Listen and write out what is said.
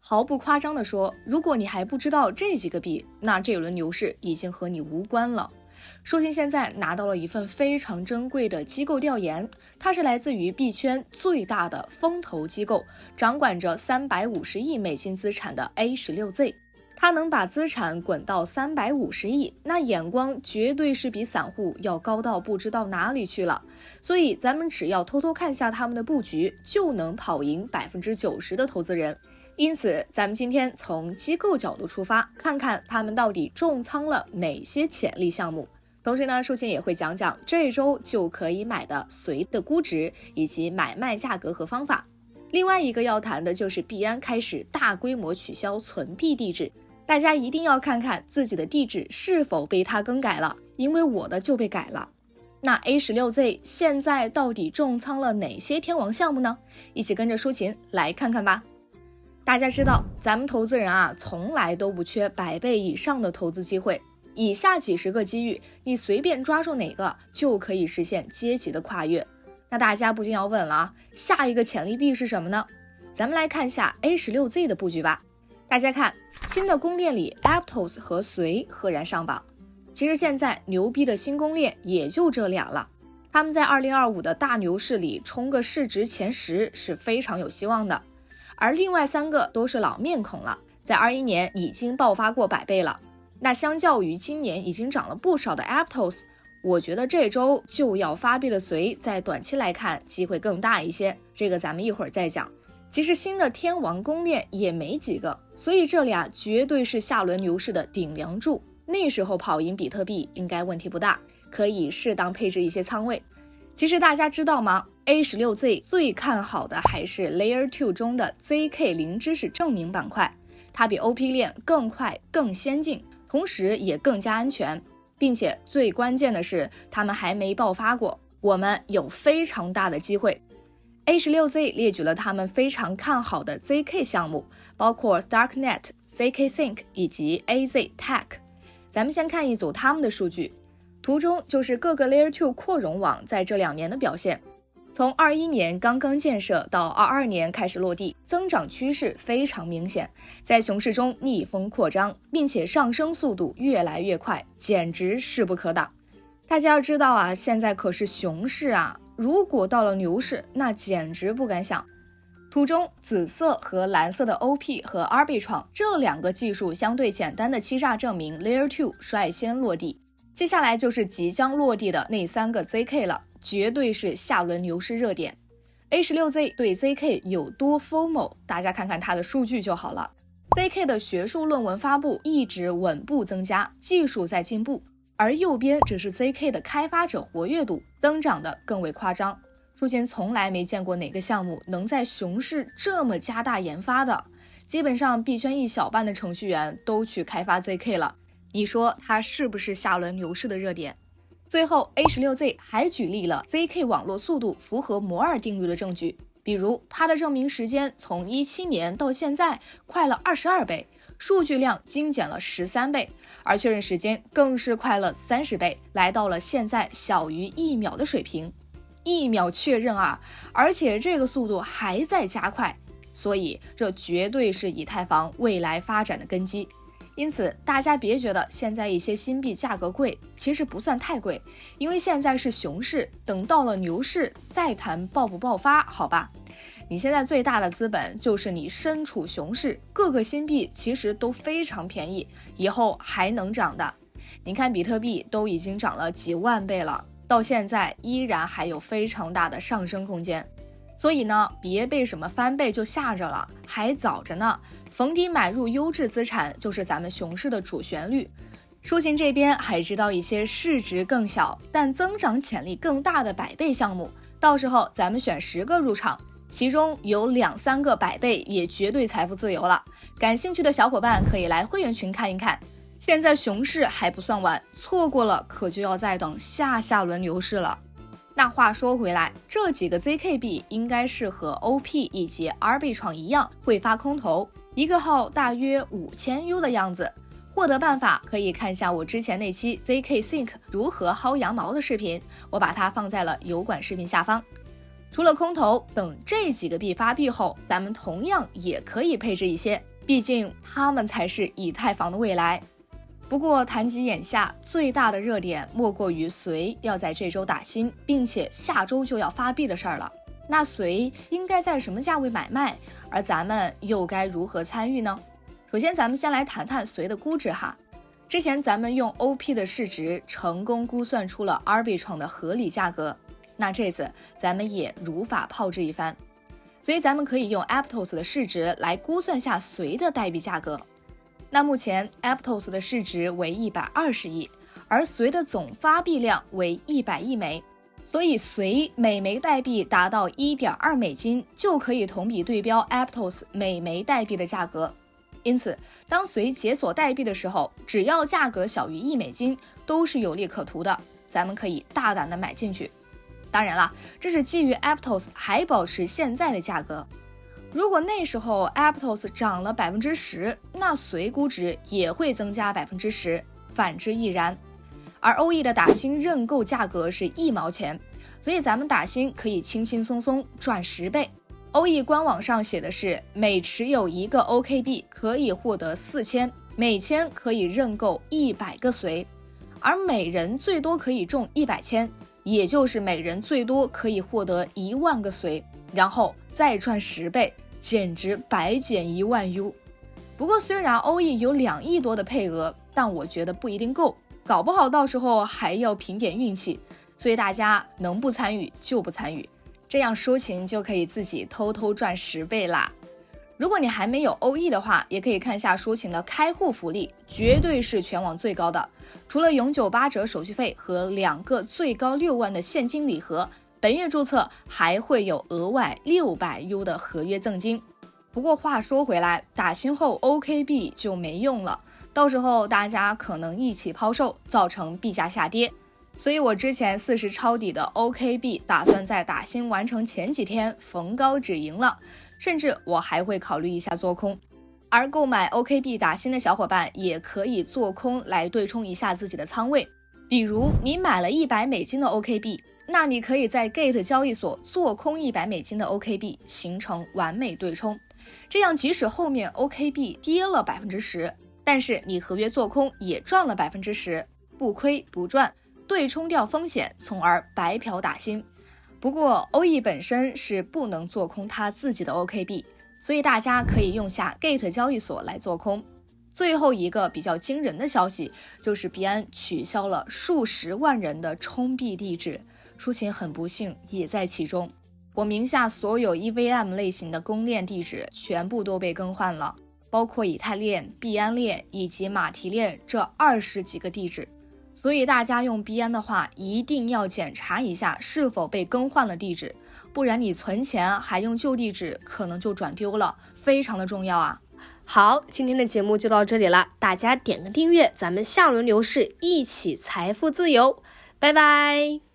毫不夸张地说，如果你还不知道这几个币，那这轮牛市已经和你无关了。舒心现在拿到了一份非常珍贵的机构调研，它是来自于币圈最大的风投机构，掌管着350亿美金资产的 A16Z。它能把资产滚到350亿，那眼光绝对是比散户要高到不知道哪里去了。所以咱们只要偷偷看下他们的布局，就能跑赢90%的投资人。因此，咱们今天从机构角度出发，看看他们到底重仓了哪些潜力项目。同时呢，舒心也会讲讲这周就可以买的随的估值以及买卖价格和方法。另外一个要谈的就是币安开始大规模取消存币地址，大家一定要看看自己的地址是否被它更改了，因为我的就被改了。那 A16Z 现在到底重仓了哪些天王项目呢？一起跟着舒琴来看看吧。大家知道，咱们投资人啊，从来都不缺100倍以上的投资机会。以下几十个机遇，你随便抓住哪个，就可以实现阶级的跨越。那大家不禁要问了啊，下一个潜力币是什么呢？咱们来看一下 A16Z 的布局吧。大家看，新的公链里 Aptos 和随赫然上榜。其实现在牛逼的新公链也就这俩了，他们在2025的大牛市里冲个市值前10是非常有希望的。而另外3个都是老面孔了，在21年已经爆发过100倍了。那相较于今年已经涨了不少的 Aptos， 我觉得这周就要发币的随在短期来看机会更大一些，这个咱们一会儿再讲。其实新的天王公链也没几个，所以这俩绝对是下轮牛市的顶梁柱，那时候跑赢比特币应该问题不大，可以适当配置一些仓位。其实大家知道吗？ A16Z 最看好的还是 Layer 2中的 ZK 零知识证明板块，它比 OP 链更快更先进，同时也更加安全，并且最关键的是他们还没爆发过，我们有非常大的机会。 A16Z 列举了他们非常看好的 ZK 项目，包括 Starknet、ZK Sync 以及 AZTech。 咱们先看一组他们的数据，图中就是各个 Layer 2扩容网在这2年的表现。从21年刚刚建设到22年开始落地，增长趋势非常明显，在熊市中逆风扩张，并且上升速度越来越快，简直势不可挡。大家要知道啊，现在可是熊市啊，如果到了牛市，那简直不敢想。图中紫色和蓝色的 OP 和 Arbitrum 这2个技术相对简单的欺诈证明 Layer 2率先落地，接下来就是即将落地的那3个 ZK 了，绝对是下轮牛市热点。 A16Z 对 ZK 有多 FOMO， 大家看看它的数据就好了。 ZK 的学术论文发布一直稳步增加，技术在进步，而右边只是 ZK 的开发者活跃度增长的更为夸张。之前从来没见过哪个项目能在熊市这么加大研发的，基本上币圈一小半的程序员都去开发 ZK 了，你说它是不是下轮牛市的热点？最后 A16Z 还举例了 ZK 网络速度符合摩尔定律的证据，比如它的证明时间从17年到现在快了22倍，数据量精简了13倍，而确认时间更是快了30倍，来到了现在小于1秒的水平。1秒确认啊，而且这个速度还在加快，所以这绝对是以太坊未来发展的根基。因此大家别觉得现在一些新币价格贵，其实不算太贵，因为现在是熊市，等到了牛市再谈爆不爆发，好吧？你现在最大的资本就是你身处熊市，各个新币其实都非常便宜，以后还能涨的。你看比特币都已经涨了几万倍了，到现在依然还有非常大的上升空间。所以呢，别被什么翻倍就吓着了，还早着呢。逢低买入优质资产就是咱们熊市的主旋律。舒琴这边还知道一些市值更小但增长潜力更大的100倍项目，到时候咱们选10个入场，其中有2-3个100倍也绝对财富自由了。感兴趣的小伙伴可以来会员群看一看。现在熊市还不算晚，错过了可就要再等下轮牛市了。那话说回来，这几个 ZK 币应该是和 OP 以及 Arbitrum 一样会发空投，一个号大约5000U 的样子。获得办法可以看一下我之前那期 ZK Sync 如何薅羊毛的视频，我把它放在了油管视频下方。除了空投，等这几个币发币后，咱们同样也可以配置一些。毕竟他们才是以太坊的未来。不过谈及眼下最大的热点，莫过于随要在这周打新，并且下周就要发币的事儿了。那随应该在什么价位买卖，而咱们又该如何参与呢？首先咱们先来谈谈随的估值哈。之前咱们用 OP 的市值成功估算出了 Arbitrum 的合理价格，那这次咱们也如法炮制一番。所以咱们可以用 Aptos 的市值来估算下随的代币价格。那目前 Aptos 的市值为120亿，而随的总发币量为100亿枚，所以随每枚代币达到 1.2 美金，就可以同比对标 Aptos 每枚代币的价格。因此当随解锁代币的时候，只要价格小于1美金，都是有利可图的，咱们可以大胆的买进去。当然了，这是基于 Aptos 还保持现在的价格。如果那时候 Aptos 涨了 10%， 那随估值也会增加 10%， 反之亦然。而 OE 的打新认购价格是1毛钱，所以咱们打新可以轻轻松松赚10倍。OE 官网上写的是每持有1个 OK 币可以获得4000，每签可以认购100个随，而每人最多可以中100签，也就是每人最多可以获得1万个随，然后再赚10倍，简直白捡1万 U。 不过虽然 OE 有2亿多的配额，但我觉得不一定够，搞不好到时候还要凭点运气，所以大家能不参与就不参与，这样抒情就可以自己偷偷赚10倍啦。如果你还没有 OE 的话，也可以看下抒情的开户福利，绝对是全网最高的。除了永久8折手续费和2个最高6万的现金礼盒，本月注册还会有额外600 U 的合约赠金。不过话说回来，打新后 OK 币就没用了，到时候大家可能一起抛售，造成币价下跌。所以我之前40抄底的 OK 币打算在打新完成前几天逢高止盈了，甚至我还会考虑一下做空。而购买 OK 币打新的小伙伴也可以做空来对冲一下自己的仓位。比如你买了100美金的 OK 币，那你可以在 Gate 交易所做空100美金的 OK 币，形成完美对冲。这样即使后面 OK 币跌了 10%， 但是你合约做空也赚了 10%， 不亏不赚，对冲掉风险，从而白嫖打新。不过 OE 本身是不能做空它自己的 OK 币，所以大家可以用下 Gate 交易所来做空。最后一个比较惊人的消息，就是币安取消了数十万人的充币地址，抒情很不幸也在其中。我名下所有 EVM 类型的公链地址全部都被更换了，包括以太链、币安链以及马蹄链这20几个地址。所以大家用币安的话，一定要检查一下是否被更换了地址，不然你存钱还用旧地址，可能就转丢了，非常的重要啊。好，今天的节目就到这里了，大家点个订阅，咱们下轮牛市一起财富自由，拜拜。